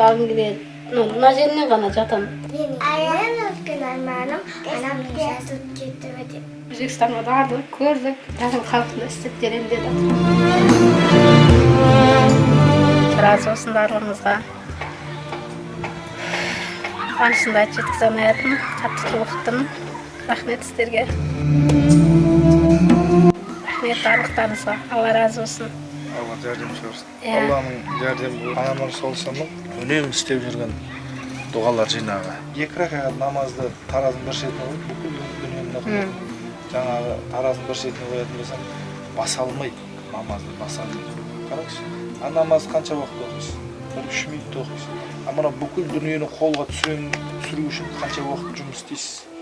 ұйықтағым келеді. Мына жеріне ғана жатамын. Менің үлкен арманым анамның жазылып кетуі деп. Өзбекстанға бардық, көрдік, тағы халқында істеп беремін деді. Разы болсын барлығыңызға. Қуанышымды айтып жеткізе алмайтын, қатты толықтым. Рахмет сіздерге. Рахмет барлықтарыңызға. Алла разы болсын. Алла жәрдемші болсын. Алланың жәрдемі бол. Анамның солсының үнемі істеп жүрген дұғалар жинағы. 2 ракағат намазды таразының бір шетіне қойып, бүкіл дүниені жаңағы таразының бір шетіне қоятын болсам, баса алмайды. Намазды баса алмайды. Қараңызшы. Намаз қанша уақыт оқисыз? 1-3 минут оқисыз. Мына бүкіл дүниені қолға түсіру үшін қанша уақыт жұмыс істейсіз?